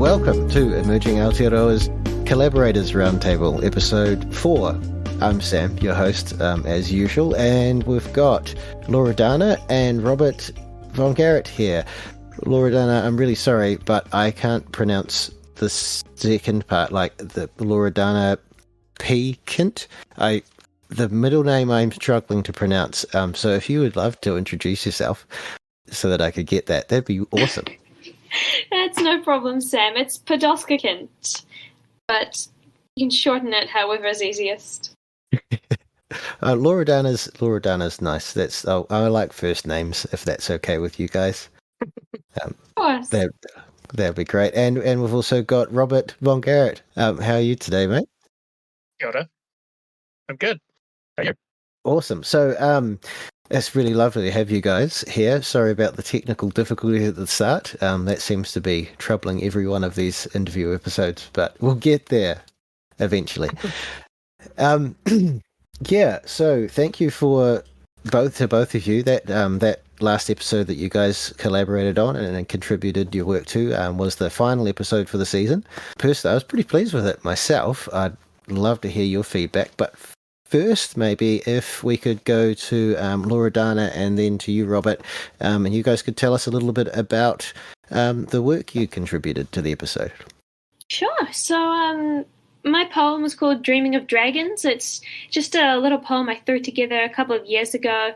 welcome to Emerging Aotearoa's Collaborators Roundtable, Episode 4. I'm Sam, your host, as usual, and we've got Loredana and Robert von Garrett here. Loredana, I'm really sorry, but I can't pronounce the second part, like the Loredana P-Kint. The middle name I'm struggling to pronounce, so if you would love to introduce yourself so that I could get that, that'd be awesome. That's no problem, Sam. It's Podolskakint, but you can shorten it however is easiest. Loredana's nice. I like first names, if that's okay with you guys. Of course. That'd be great. And we've also got Robert von Garrett. How are you today, mate? Kia ora. I'm good. How are you? Awesome. So it's really lovely to have you guys here. Sorry about the technical difficulty at the start. That seems to be troubling every one of these interview episodes, but we'll get there eventually. Yeah, so thank you for both of you. That last episode that you guys collaborated on and contributed your work to was the final episode for the season. Personally, I was pretty pleased with it myself. I'd love to hear your feedback, but first, maybe if we could go to Loredana and then to you, Robert, and you guys could tell us a little bit about the work you contributed to the episode. Sure. So my poem was called Dreaming of Dragons. It's just a little poem I threw together a couple of years ago.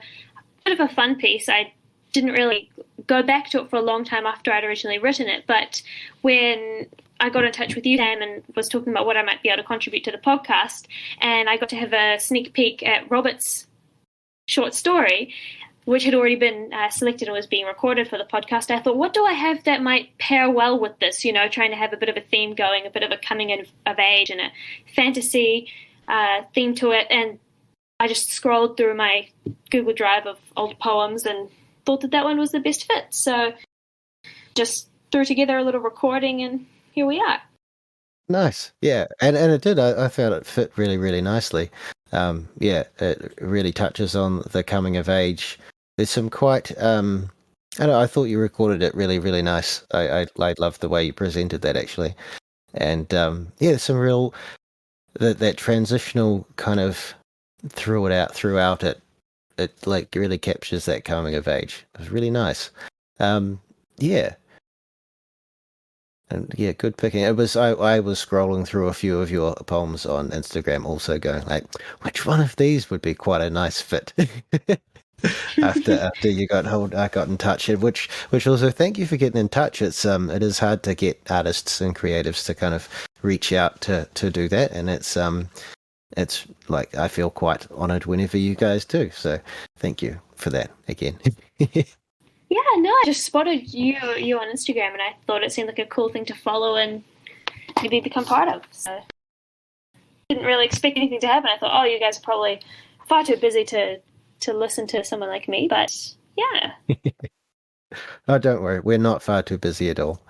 Bit of a fun piece. I didn't really go back to it for a long time after I'd originally written it, but when I got in touch with you, Sam, and was talking about what I might be able to contribute to the podcast, and I got to have a sneak peek at Robert's short story, which had already been selected and was being recorded for the podcast. I thought, what do I have that might pair well with this? You know, trying to have a bit of a theme going, a bit of a coming of age and a fantasy theme to it. And I just scrolled through my Google Drive of old poems and thought that one was the best fit. So just threw together a little recording and here we are. Nice. Yeah. And it did. I found it fit really, really nicely. Yeah, it really touches on the coming of age. There's some quite, I thought you recorded it really, really nice. I loved the way you presented that actually. And yeah, some real, that transitional kind of throughout it like really captures that coming of age. It was really nice. Yeah. And yeah, good picking. It was. I was scrolling through a few of your poems on Instagram, also going like, which one of these would be quite a nice fit? after you I got in touch, which also thank you for getting in touch. It is hard to get artists and creatives to kind of reach out to do that, and it's like I feel quite honoured whenever you guys do. So thank you for that again. Yeah, no, I just spotted you on Instagram and I thought it seemed like a cool thing to follow and maybe become part of. So didn't really expect anything to happen. I thought, oh, you guys are probably far too busy to listen to someone like me, but yeah. Oh, don't worry. We're not far too busy at all.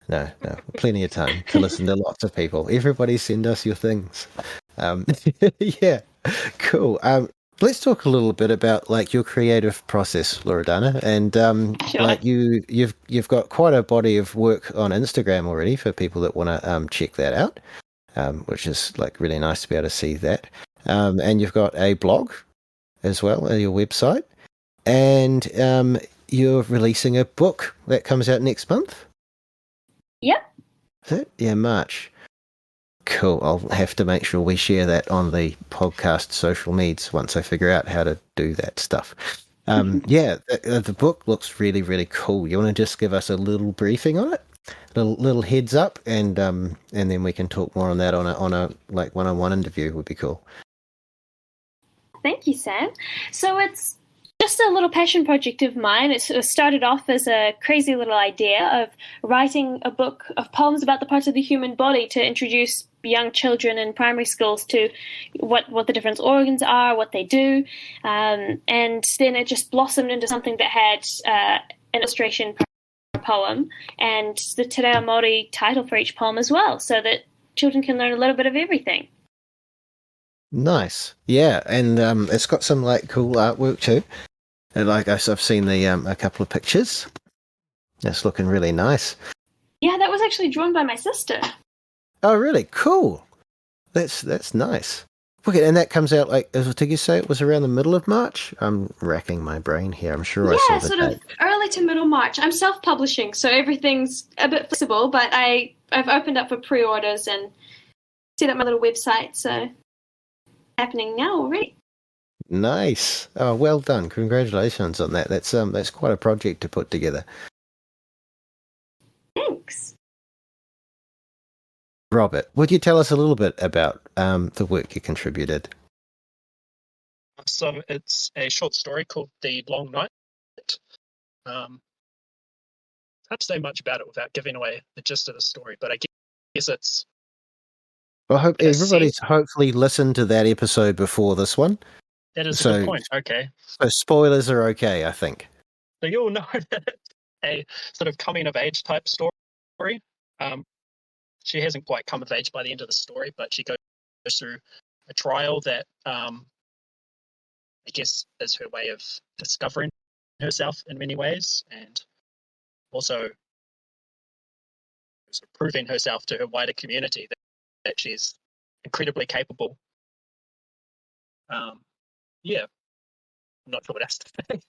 No, plenty of time to listen to lots of people. Everybody send us your things. Yeah, cool. Let's talk a little bit about like your creative process, Loredana, and Sure. like you've got quite a body of work on Instagram already for people that want to check that out, which is like really nice to be able to see that. And you've got a blog as well, your website, and you're releasing a book that comes out next month. Yep. Is it? Yeah, March. Cool. I'll have to make sure we share that on the podcast social medias once I figure out how to do that stuff. Yeah, the book looks really, really cool. You want to just give us a little briefing on it, little heads up, and then we can talk more on that on a like one-on-one interview would be cool. Thank you, Sam. So it's just a little passion project of mine. It started off as a crazy little idea of writing a book of poems about the parts of the human body to introduce young children in primary schools to what the different organs are, what they do. And then it just blossomed into something that had an illustration per poem and the Te Reo Māori title for each poem as well, so that children can learn a little bit of everything. Nice. Yeah, and it's got some like cool artwork too. And like I've seen the a couple of pictures. It's looking really nice. Yeah, that was actually drawn by my sister. Oh, really? Cool. That's nice. Okay, and that comes out did you say it was around the middle of March? I'm racking my brain here. I'm sure I saw Yeah, the sort date. of early to middle March. I'm self-publishing, so everything's a bit flexible, but I've opened up for pre-orders and set up my little website, so happening now already. Nice. Oh, well done. Congratulations on that. That's quite a project to put together. Thanks. Robert, would you tell us a little bit about the work you contributed? So it's a short story called The Long Night. Can't say much about it without giving away the gist of the story, but I guess it's... I hope in a everybody's sense, hopefully listened to that episode before this one. that is a So, good point. Okay. so spoilers are okay, I think. So you'll know that it's a sort of coming of age type story. She hasn't quite come of age by the end of the story, but she goes through a trial that I guess is her way of discovering herself in many ways, and also sort of proving herself to her wider community that she's incredibly capable. Yeah, I'm not sure what else to say.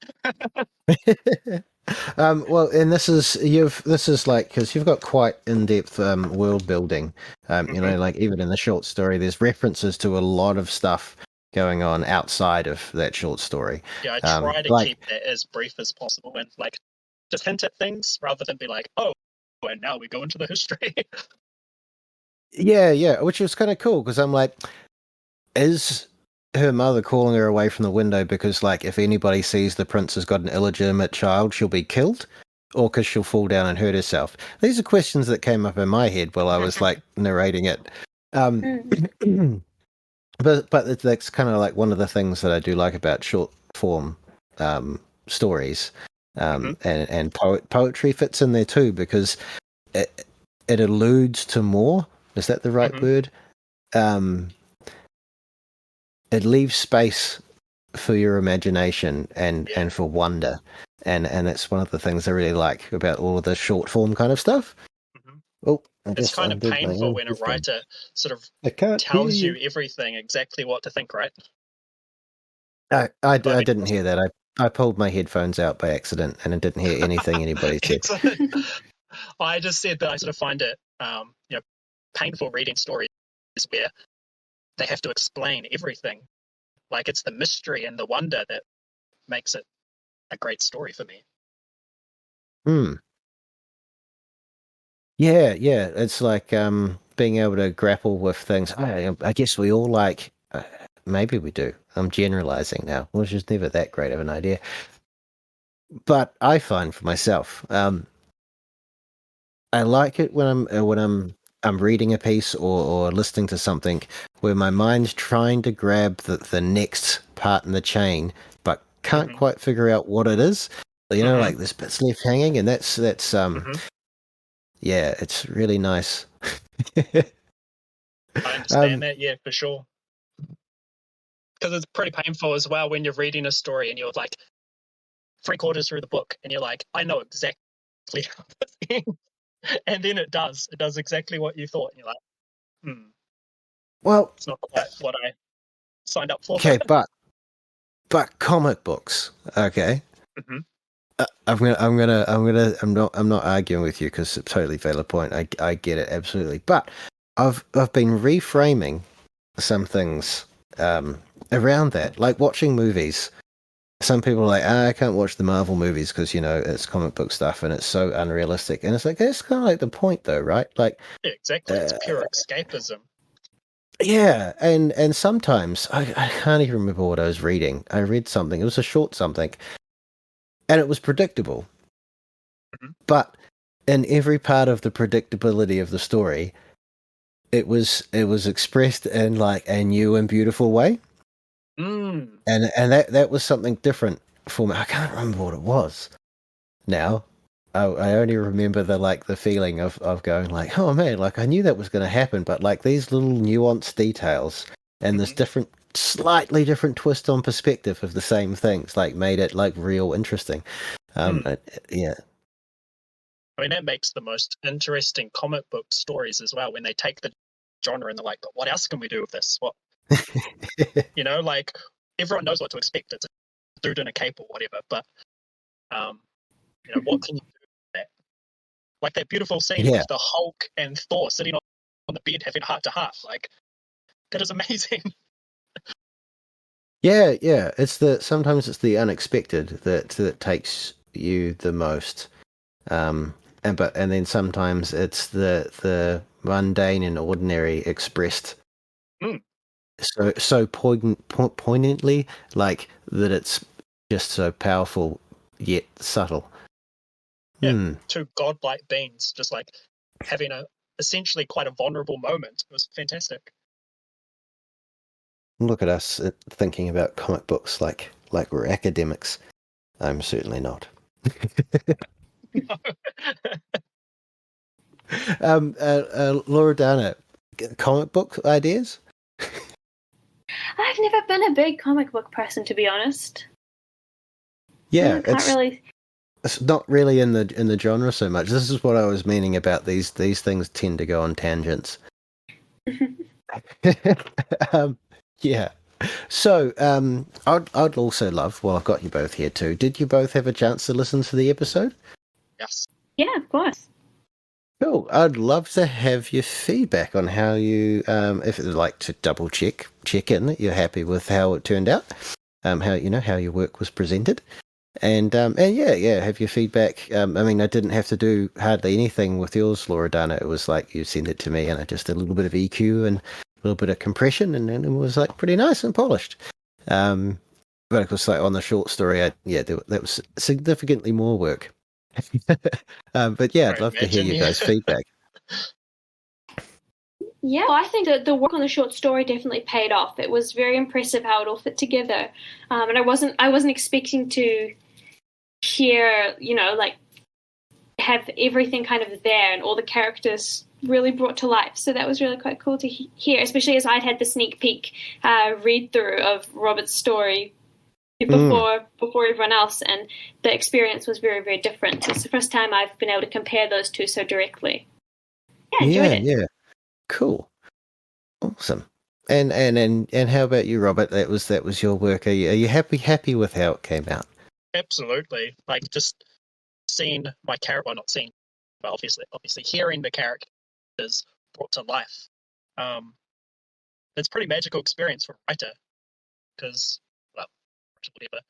Well, and this is like, because you've got quite in-depth world building. You know, like even in the short story, there's references to a lot of stuff going on outside of that short story. Yeah, I try to keep that as brief as possible and like just hint at things rather than be like, oh, and now we go into the history. Yeah, which was kind of cool because I'm like, is her mother calling her away from the window because, like, if anybody sees the prince has got an illegitimate child, she'll be killed, or because she'll fall down and hurt herself? These are questions that came up in my head while I was like narrating it. But that's kind of like one of the things that I do like about short form stories, and poetry fits in there too because it alludes to more. Is that the right word? It leaves space for your imagination and for wonder, and it's one of the things I really like about all of the short form kind of stuff. Oh, it's kind of painful when a writer sort of tells you everything, exactly what to think, right? I didn't hear that. I pulled my headphones out by accident and I didn't hear anything anybody said. I just said that I sort of find it painful reading stories where they have to explain everything. Like it's the mystery and the wonder that makes it a great story for me. Yeah. It's like being able to grapple with things. I guess we all like. Maybe we do. I'm generalizing now, which is never that great of an idea. But I find for myself, I like it when I'm reading a piece or listening to something where my mind's trying to grab the next part in the chain, but can't quite figure out what it is. You know, like this bit's left hanging, and that's yeah, it's really nice. I understand that, yeah, for sure. Because it's pretty painful as well when you're reading a story and you're like 3/4 through the book and you're like, I know exactly how this ends. And then it does exactly what you thought, and you're like, well, it's not quite what I signed up for. Okay, but comic books, okay. I'm not arguing with you because it's a totally valid point. I get it absolutely, but I've been reframing some things around that, like watching movies. Some people are like, I can't watch the Marvel movies because it's comic book stuff and it's so unrealistic. And it's like that's kind of like the point, though, right? Like, yeah, exactly. It's pure escapism. Yeah, and sometimes I can't even remember what I was reading. I read something. It was a short something, and it was predictable. But in every part of the predictability of the story, it was expressed in like a new and beautiful way. And that was something different for me. I can't remember what it was now. I only remember the feeling of going like, oh man, like I knew that was going to happen, but like these little nuanced details and this slightly different twist on perspective of the same things, like made it like real interesting. Yeah. I mean, that makes the most interesting comic book stories as well, when they take the genre and they're like, what else can we do with this? What, like, everyone knows what to expect. It's a dude in a cape or whatever, but, what can you do with that? Like that beautiful scene Yeah. with the Hulk and Thor sitting on the bed having heart-to-heart. Like, that is amazing. Yeah. Sometimes it's the unexpected that takes you the most. And then sometimes it's the mundane and ordinary expressed Mm. so poignantly, like that it's just so powerful yet subtle. Yeah, two godlike beings just like having essentially quite a vulnerable moment. It was fantastic. Look at us thinking about comic books like we're academics. I'm certainly not. Loredana, comic book ideas? I've never been a big comic book person, to be honest. Yeah, can't really. It's not really in the genre so much. This is what I was meaning about these things tend to go on tangents. Yeah. So, I'd also love. Well, I've got you both here too. Did you both have a chance to listen to the episode? Yes. Yeah, of course. Cool. I'd love to have your feedback on how you, if you'd like to double check in that you're happy with how it turned out, how your work was presented, and yeah, have your feedback. I mean, I didn't have to do hardly anything with yours, Loredana. It was like you sent it to me, and I just did a little bit of EQ and a little bit of compression, and then it was like pretty nice and polished. But of course, like on the short story, that was significantly more work. But yeah, I'd love to hear you guys' feedback. Yeah, well, I think that the work on the short story definitely paid off. It was very impressive how it all fit together, and I wasn't expecting to hear, like have everything kind of there and all the characters really brought to life. So that was really quite cool to hear, especially as I'd had the sneak peek read through of Robert's story before everyone else, and the experience was very, very different. It's the first time I've been able to compare those two so directly. Yeah, enjoyed it. Yeah, cool, awesome. And how about you, Robert? That was your work. Are you happy with how it came out? Absolutely. Like, just seeing my character, well, not seeing, but obviously hearing the characters brought to life. It's a pretty magical experience for a writer, because, well, whatever,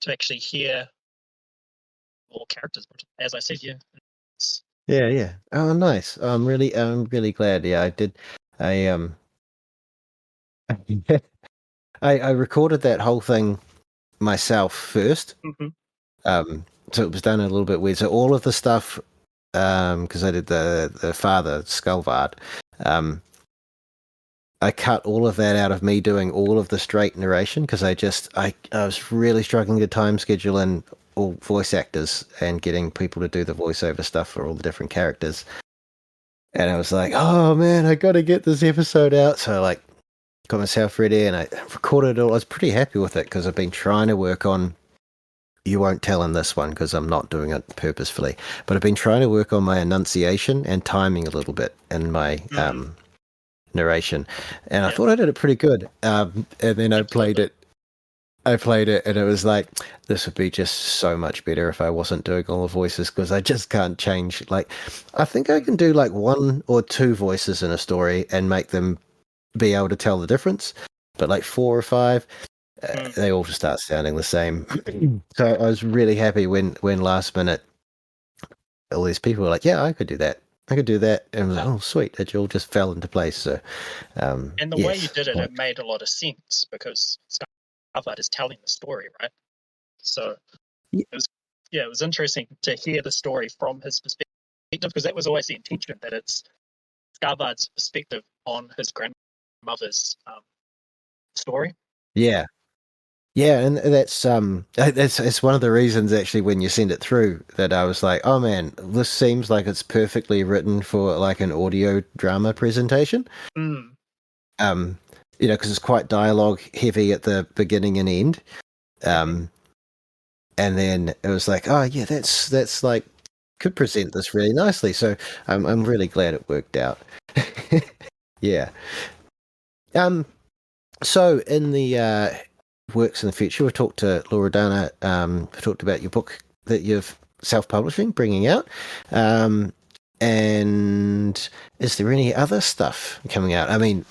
to actually hear all characters, as I said, yeah. Yeah. Oh, nice. I'm really glad. Yeah, I did. I I recorded that whole thing myself first. So it was done a little bit weird. So all of the stuff, because I did the father Skullvard, I cut all of that out of me doing all of the straight narration, because I was really struggling to time schedule in all voice actors and getting people to do the voiceover stuff for all the different characters. And I was like, oh man, I got to get this episode out. So I like got myself ready and I recorded it all. I was pretty happy with it, because I've been trying to work on, you won't tell in this one because I'm not doing it purposefully, but I've been trying to work on my enunciation and timing a little bit in my narration, and I thought I did it pretty good. And then I played it and it was like, this would be just so much better if I wasn't doing all the voices, because I just can't change. Like, I think I can do like 1 or 2 voices in a story and make them be able to tell the difference, but like 4 or 5, they all just start sounding the same. So I was really happy when last minute all these people were like, yeah, I could do that, and I was like, oh sweet, it all just fell into place. So and the way you did it, it made a lot of sense, because Skullvard is telling the story, right? So it was interesting to hear the story from his perspective, because that was always the intention, that it's Skullvard's perspective on his grandmother's story. Yeah, and that's it's one of the reasons actually when you send it through that I was like, oh man, this seems like it's perfectly written for like an audio drama presentation. Because it's quite dialogue heavy at the beginning and end. And then it was like, oh yeah, that's like could present this really nicely. So I'm really glad it worked out. Yeah. So in the works in the future, we've talked to Laura Dana. We talked about your book that you're self-publishing, bringing out. And is there any other stuff coming out? I mean,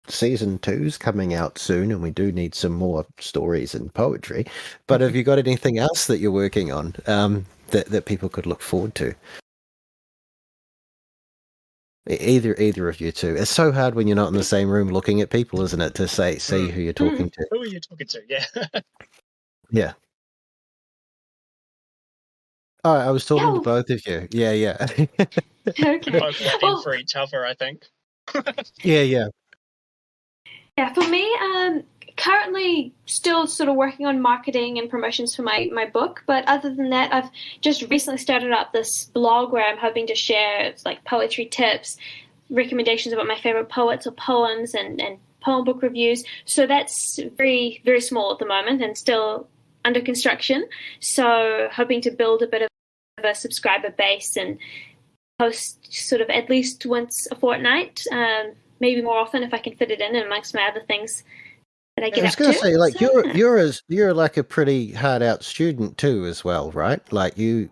season 2's coming out soon, and we do need some more stories and poetry. But have you got anything else that you're working on that people could look forward to? Either of you two. It's so hard when you're not in the same room looking at people, isn't it, to see who you're talking to? Who are you talking to? Yeah. Yeah. Oh, I was talking to both of you. Yeah. Okay. Both looking for each other, I think. Yeah. Yeah, for me, currently still sort of working on marketing and promotions for my book. But other than that, I've just recently started up this blog where I'm hoping to share like poetry tips, recommendations about my favorite poets or poems, and poem book reviews. So that's very, very small at the moment and still under construction. So hoping to build a bit of a subscriber base and post sort of at least once a fortnight, maybe more often if I can fit it in amongst my other things that I get up to. I was going to say, like, you're like a pretty hard out student too, as well, right? Like are you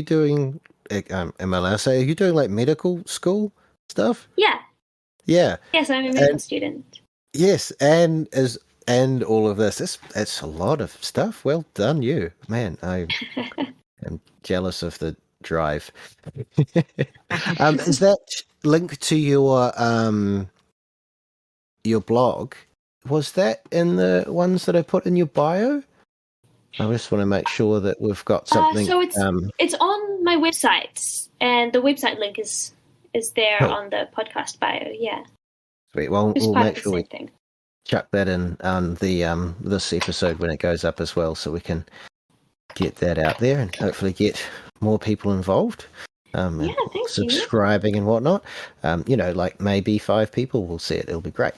doing? Am I allowed to say? Are you doing like medical school stuff? Yeah. Yeah. Yes, I'm a medical student. Yes, and all of this. It's a lot of stuff. Well done, you man. I am jealous of the drive. Is that linked to your blog? Was that in the ones that I put in your bio? I just want to make sure that we've got something. So it's on my website, and the website link is there on the podcast bio. Yeah. Sweet. Well, we'll make sure we chuck that in on the this episode when it goes up as well, so we can get that out there and hopefully get more people involved. Subscribing and whatnot. Like maybe 5 people will see it. It'll be great.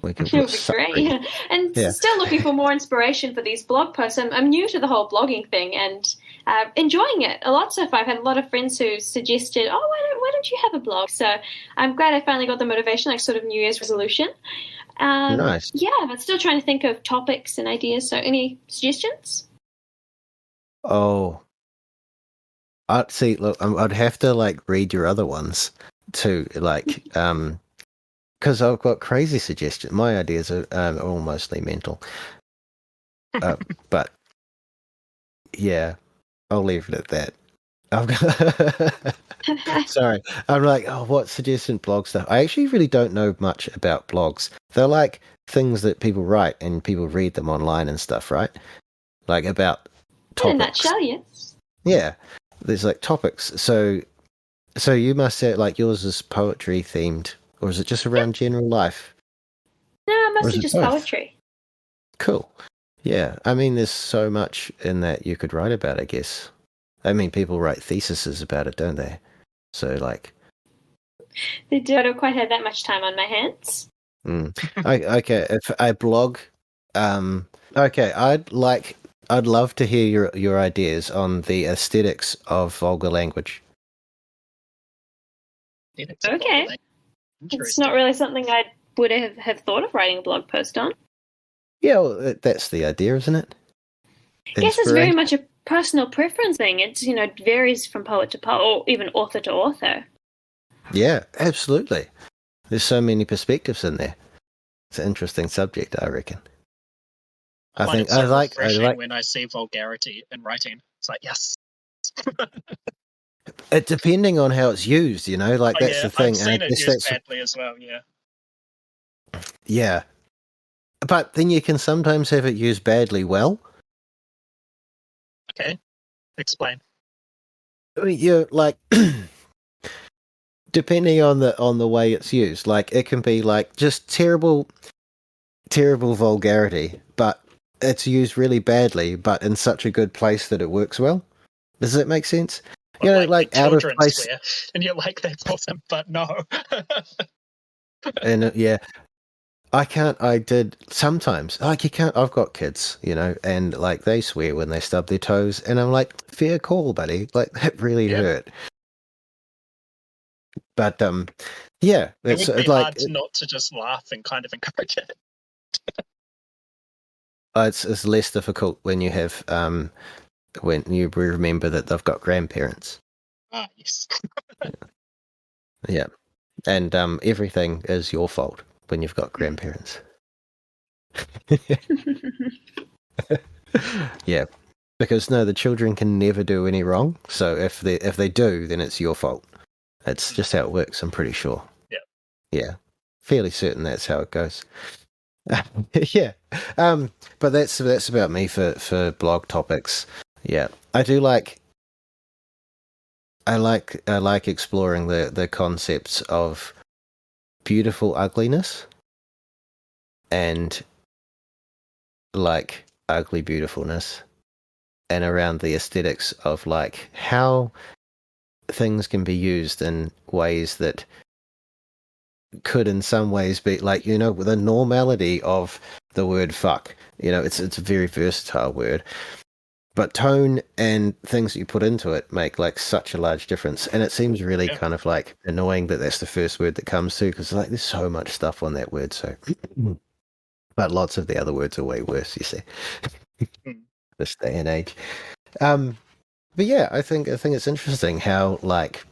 It'll be great. Yeah. And still looking for more inspiration for these blog posts. I'm new to the whole blogging thing and enjoying it a lot so far. I've had a lot of friends who suggested, why don't you have a blog? So I'm glad I finally got the motivation, like sort of New Year's resolution. Nice. Yeah, but still trying to think of topics and ideas. So any suggestions? Oh, I'd see. Look, I'd have to like read your other ones too, like, because I've got crazy suggestions. My ideas are all mostly mental, but yeah, I'll leave it at that. Sorry, I'm like, what suggestion blog stuff? I actually really don't know much about blogs. They're like things that people write and people read them online and stuff, right? Like about topics. In a nutshell, yes. Yeah. There's like topics. So you must say like yours is poetry themed, or is it just around general life? No, mostly just poetry. Cool. Yeah. I mean, there's so much in that you could write about, I guess. I mean, people write theses about it, don't they? So like. They do. I don't quite have that much time on my hands. Okay. If I blog, okay, I'd love to hear your ideas on the aesthetics of vulgar language. Okay. It's not really something I would have thought of writing a blog post on. Yeah, well, that's the idea, isn't it? I guess it's very much a personal preference thing. It's, it varies from poet to poet, or even author to author. Yeah, absolutely. There's so many perspectives in there. It's an interesting subject, I reckon. I like when I see vulgarity in writing. It's like, yes. It depending on how it's used, like that's the thing. I've seen it used badly as well. Yeah. Yeah, but then you can sometimes have it used badly well. Okay, explain. I mean, you're like, depending on the way it's used, like it can be like just terrible vulgarity, but it's used really badly, but in such a good place that it works well. Does that make sense? Like out of place. Swear, and you're like, that's awesome, but no. And yeah, I did sometimes. Like, you can't, I've got kids, and like they swear when they stub their toes, and I'm like, fair call, buddy. Like, that really Yeah. hurt. But, yeah, It it's would be like, hard not to just laugh and kind of encourage it. it's less difficult when you have, when you remember that they've got grandparents. Ah, yes. Yeah. And, everything is your fault when you've got grandparents. Yeah. Because no, the children can never do any wrong. So if they do, then it's your fault. It's just how it works, I'm pretty sure. Yeah. Yeah. Fairly certain that's how it goes. Yeah. But that's about me for blog topics. Yeah. I like exploring the concepts of beautiful ugliness and like ugly beautifulness, and around the aesthetics of like how things can be used in ways that could in some ways be like, the normality of the word fuck. It's a very versatile word, but tone and things that you put into it make like such a large difference. And it seems really Yeah. kind of like annoying that that's the first word that comes to, because like there's so much stuff on that word. So but lots of the other words are way worse, you see. This day and age. But yeah, I think it's interesting how, like,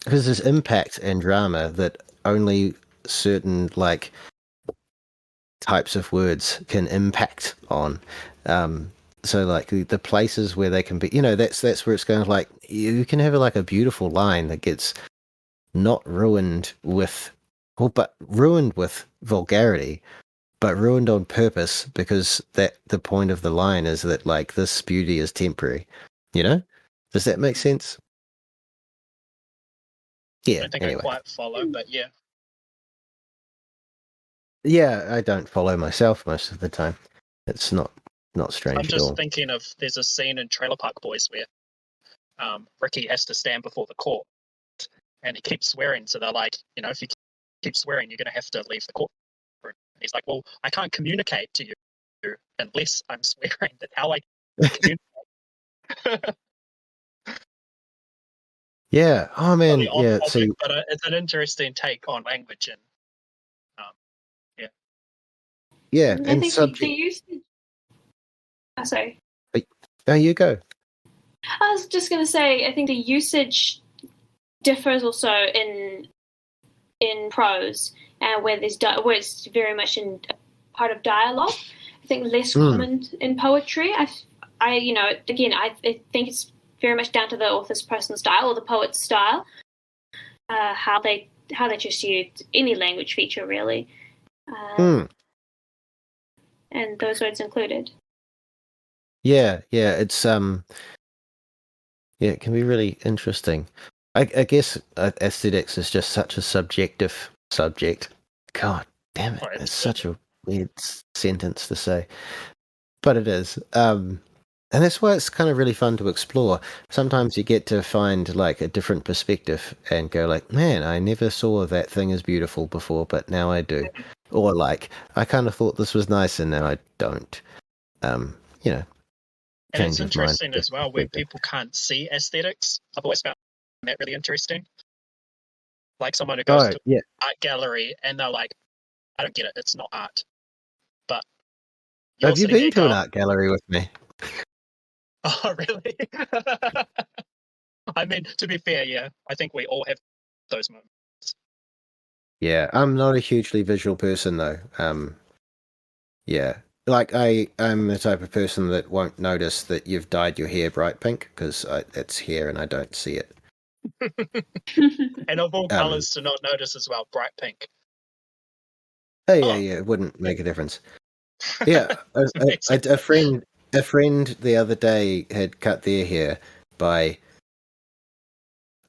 because there's impact and drama that only certain like types of words can impact on. So like the places where they can be, that's where it's going to, like, you can have like a beautiful line that gets not ruined with, well, but ruined with vulgarity, but ruined on purpose, because that the point of the line is that like this beauty is temporary. Does that make sense? I Yeah. don't think I Anyway. quite follow, but yeah. Yeah, I don't follow myself most of the time. It's not I'm strange at just all. thinking of, there's a scene in Trailer Park Boys where Ricky has to stand before the court and he keeps swearing. So they're like, if you keep swearing, you're going to have to leave the court. He's like, well, I can't communicate to you unless I'm swearing. That's how I communicate. Yeah. Oh man. Totally off Yeah. topic, See. but it's an interesting take on language. And yeah. Yeah. I And think the subject. usage. Oh, sorry. Oh, you go. I was just going to say, I think the usage differs also in prose, where where it's very much in part of dialogue. I think less common in poetry. Again, I think it's very much down to the author's personal style or the poet's style, how they just use any language feature really, and those words included. Yeah. Yeah. It's Yeah, it can be really interesting. I guess aesthetics is just such a subjective subject. God damn it! It's such a weird sentence to say, but it is. And that's why it's kind of really fun to explore. Sometimes you get to find like a different perspective and go like, man, I never saw that thing as beautiful before, but now I do. Or like, I kind of thought this was nice and now I don't. You know, And it's change of mind. interesting as well where people can't see aesthetics. I've always found that really interesting. Like someone who goes to an art gallery and they're like, I don't get it, it's not art. But Have you been to an art gallery with me? Oh, really? I mean, to be fair, yeah, I think we all have those moments. Yeah, I'm not a hugely visual person though. Yeah, like I'm the type of person that won't notice that you've dyed your hair bright pink because it's hair and I don't see it. And of all colours to not notice as well, bright pink. Oh yeah, it wouldn't make a difference. Yeah, a friend the other day had cut their hair by,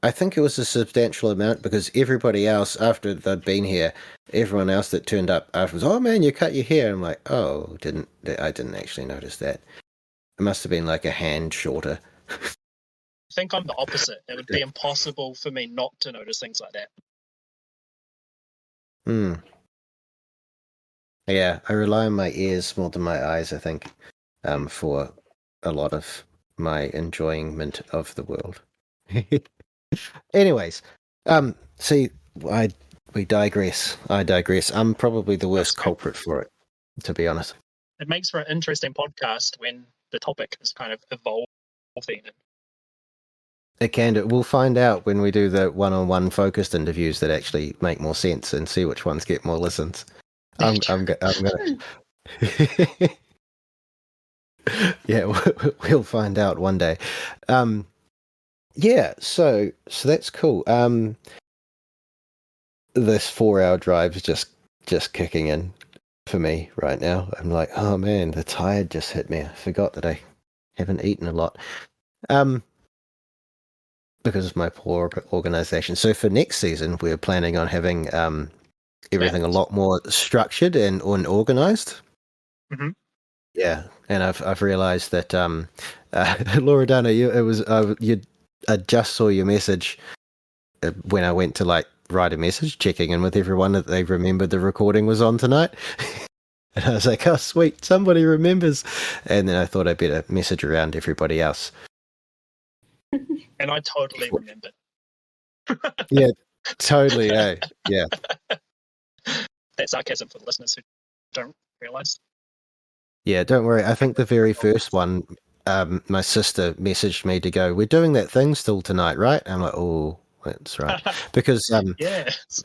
I think it was a substantial amount, because everybody else, after they'd been here, everyone else that turned up afterwards, oh man, you cut your hair. I'm like, oh, I didn't actually notice that. It must have been like a hand shorter. I think I'm the opposite. It would be impossible for me not to notice things like that. Yeah, I rely on my ears more than my eyes, I think, for a lot of my enjoyment of the world. Anyways, see, I we digress. I digress. I'm probably the That's worst great. culprit for it, to be honest. It makes for an interesting podcast when the topic is kind of evolving. It can do. We'll find out when we do the one-on-one focused interviews that actually make more sense and see which ones get more listens. I'm gonna. Yeah, we'll find out one day. Yeah, so that's cool. This 4 hour drive is just kicking in for me right now. I'm like, oh man, the tide just hit me. I forgot that I haven't eaten a lot. Because of my poor organization. So for next season, we're planning on having everything a lot more structured and organized. Mm-hmm. Yeah, and I've realized that Laura Dana, I just saw your message when I went to like write a message, checking in with everyone that they remembered the recording was on tonight. And I was like, oh sweet, somebody remembers. And then I thought I'd better message around everybody else. And I totally remembered. Yeah, totally. Yeah. That's sarcasm for the listeners who don't realize. Yeah, don't worry. I think the very first one, my sister messaged me to go, we're doing that thing still tonight, right? I'm like, oh, that's right. Because, yes.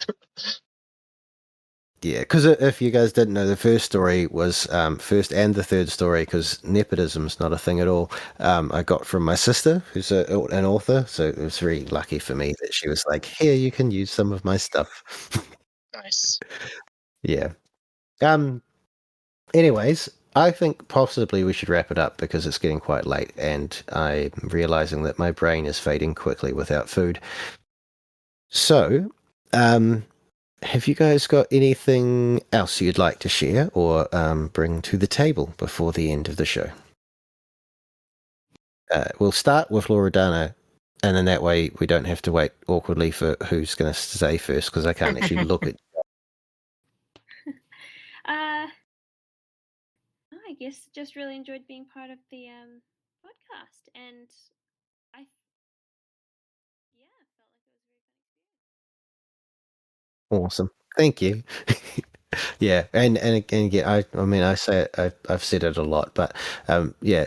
yeah, because if you guys didn't know, the first story was, first and the third story, because nepotism's not a thing at all, I got from my sister, who's an author. So it was very lucky for me that she was like, here, you can use some of my stuff. Nice. Yeah. Anyways, I think possibly we should wrap it up because it's getting quite late and I'm realizing that my brain is fading quickly without food. So, have you guys got anything else you'd like to share or bring to the table before the end of the show? We'll start with Laura Dana, and then that way we don't have to wait awkwardly for who's going to say first because I can't actually look at. I guess just really enjoyed being part of the podcast, and I felt like it was a very fun experience. Awesome, thank you. Yeah, and again, I mean, I say it, I've said it a lot, but yeah,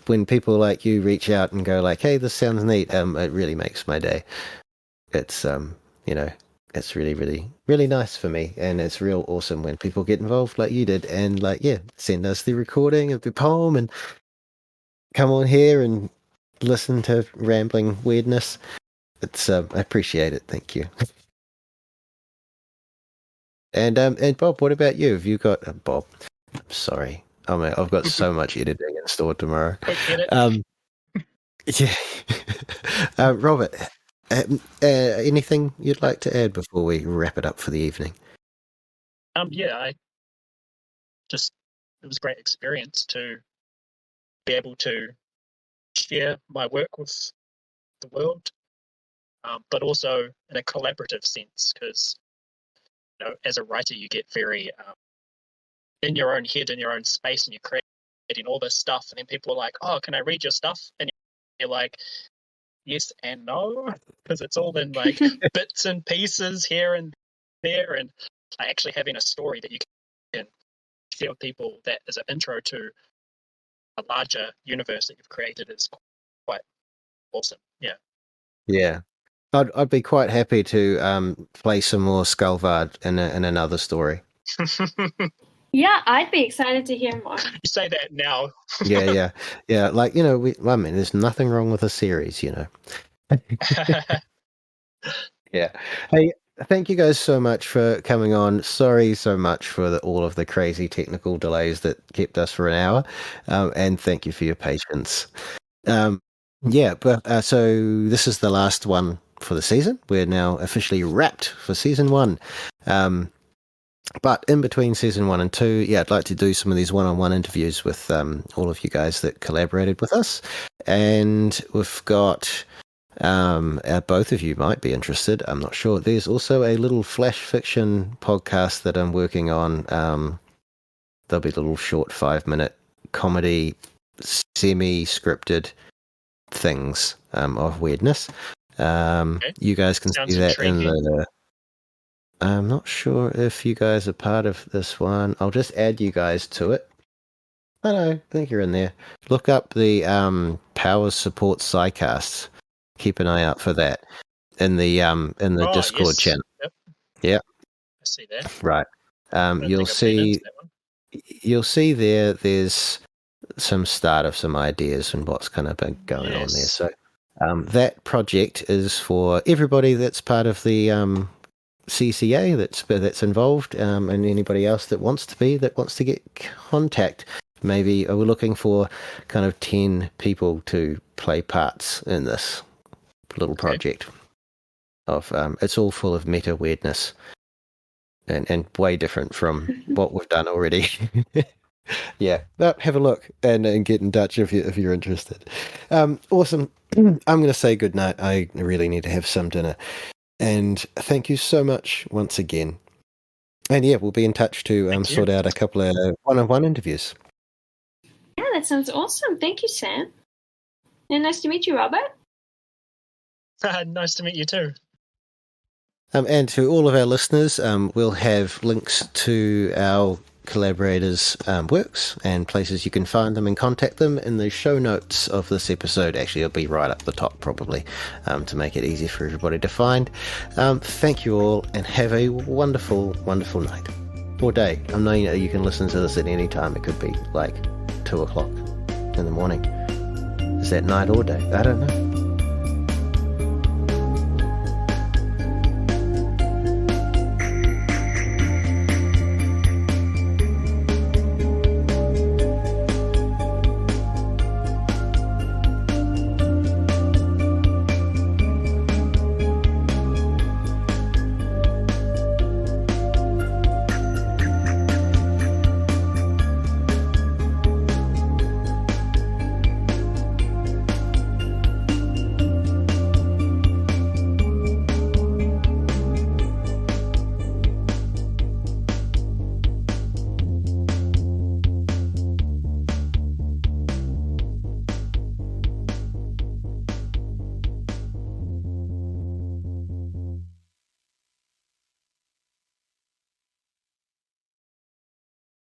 when people like you reach out and go like, "Hey, this sounds neat," it really makes my day. It's it's really, really, really nice for me, and it's real awesome when people get involved like you did, and like, yeah, send us the recording of the poem and come on here and listen to rambling weirdness. It's I appreciate it. Thank you. And Bob, what about you? Have you got Bob? I'm sorry. I mean, I've got so much editing in store tomorrow. Yeah. Robert, anything you'd like to add before we wrap it up for the evening? Yeah, it was a great experience to be able to share my work with the world, but also in a collaborative sense, because as a writer, you get very in your own head, in your own space, and you're creating all this stuff, and then people are like, "Oh, can I read your stuff?" And you're like, "Yes and no," because it's all in like bits and pieces here and there, and actually having a story that you can share with people that is an intro to a larger universe that you've created is quite awesome. Yeah. Yeah. I'd be quite happy to play some more Skullvard in another story. Yeah, I'd be excited to hear more. You say that now. Yeah. Like, I mean, there's nothing wrong with a series, Yeah. Hey, thank you guys so much for coming on. Sorry so much for all of the crazy technical delays that kept us for an hour. And thank you for your patience. Yeah, but so this is the last one for the season. We're now officially wrapped for season 1. But in between season 1 and 2, yeah, I'd like to do some of these one-on-one interviews with all of you guys that collaborated with us. And we've got both of you might be interested. I'm not sure. There's also a little flash fiction podcast that I'm working on There'll be little short 5-minute comedy, semi-scripted things of weirdness. You guys can Sounds see that intriguing. in the... I'm not sure if you guys are part of this one. I'll just add you guys to it. I think you're in there. Look up the Powers Support Psycasts. Keep an eye out for that in the Discord yes. channel. Yep. Yeah. I see that. Right. I don't You'll think I've been into see. that one. You'll see there's some start of some ideas and what's kind of been going on there. Yes. So that project is for everybody that's part of the CCA that's involved, and anybody else that wants to get contact. Maybe we're looking for kind of 10 people to play parts in this little project. It's all full of meta weirdness and way different from what we've done already. Yeah, have a look and get in touch if you're interested. Awesome. I'm going to say goodnight. I really need to have some dinner. And thank you so much once again. And yeah, we'll be in touch to sort out a couple of one-on-one interviews. Yeah, that sounds awesome. Thank you, Sam. And nice to meet you, Robert. Nice to meet you too. And to all of our listeners, we'll have links to our collaborators' works and places you can find them and contact them in the show notes of this episode. Actually, it'll be right up the top probably, to make it easy for everybody to find. Thank you all and have a wonderful, wonderful night or day. I know you can listen to this at any time. It could be like 2 o'clock in the morning. Is that night or day? I don't know.